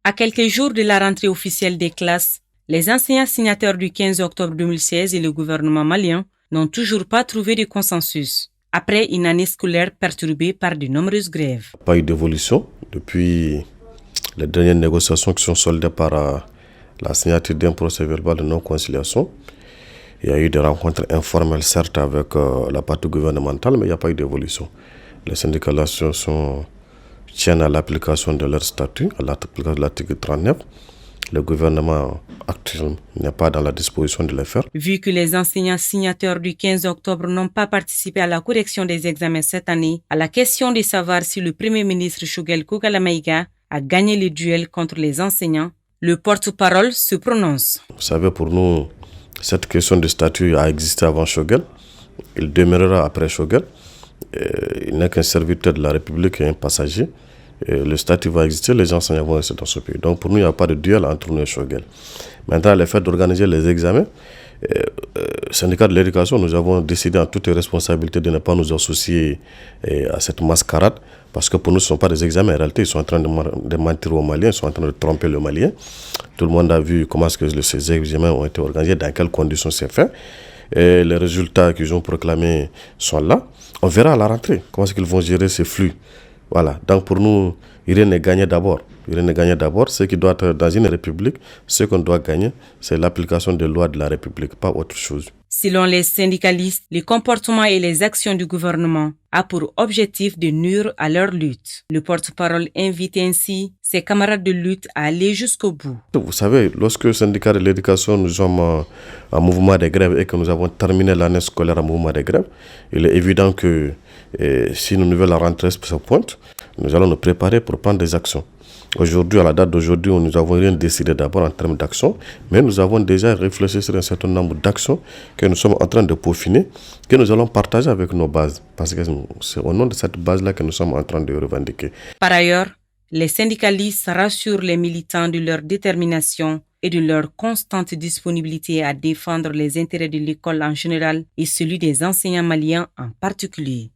À quelques jours de la rentrée officielle des classes, les enseignants signataires du 15 octobre 2016 et le gouvernement malien n'ont toujours pas trouvé de consensus, après une année scolaire perturbée par de nombreuses grèves. Pas eu d'évolution depuis les dernières négociations qui sont soldées par la signature d'un procès verbal de non-conciliation. Il y a eu des rencontres informelles, certes, avec la partie gouvernementale, mais il n'y a pas eu d'évolution. Les syndicats tiennent à l'application de leur statut, à l'application de l'article 39. Le gouvernement actuel n'est pas dans la disposition de le faire. Vu que les enseignants signataires du 15 octobre n'ont pas participé à la correction des examens cette année, à la question de savoir si le Premier ministre Choguel Kogalla-Maïga a gagné le duel contre les enseignants, le porte-parole se prononce. Vous savez, pour nous, cette question de statut a existé avant Choguel. Il demeurera après Choguel. Il n'est qu'un serviteur de la République et un passager. Le statut va exister, les enseignants vont rester dans ce pays. Donc pour nous, il n'y a pas de duel entre nous et Choguel. Maintenant, le fait d'organiser les examens, syndicat de l'éducation, nous avons décidé en toute responsabilité de ne pas nous associer à cette mascarade, parce que pour nous, ce ne sont pas des examens. En réalité, ils sont en train de mentir aux Maliens, ils sont en train de tromper le Malien. Tout le monde a vu comment ces examens ont été organisés, dans quelles conditions c'est fait. Et les résultats qu'ils ont proclamés sont là. On verra à la rentrée comment est-ce qu'ils vont gérer ces flux. Voilà. Donc pour nous, rien n'est gagné d'abord. Rien n'est gagné d'abord. Ce qui doit être dans une république, ce qu'on doit gagner, c'est l'application des lois de la République, pas autre chose. Selon les syndicalistes, les comportements et les actions du gouvernement ont pour objectif de nuire à leur lutte. Le porte-parole invite ainsi ses camarades de lutte à aller jusqu'au bout. Vous savez, lorsque le syndicat de l'éducation, nous sommes en mouvement de grève et que nous avons terminé l'année scolaire en mouvement de grève, il est évident que si une nouvelle rentrée se pointe, nous allons nous préparer pour prendre des actions. Aujourd'hui, à la date d'aujourd'hui, nous n'avons rien décidé d'abord en termes d'action, mais nous avons déjà réfléchi sur un certain nombre d'actions que nous sommes en train de peaufiner, que nous allons partager avec nos bases, parce que c'est au nom de cette base-là que nous sommes en train de revendiquer. Par ailleurs, les syndicalistes rassurent les militants de leur détermination et de leur constante disponibilité à défendre les intérêts de l'école en général et celui des enseignants maliens en particulier.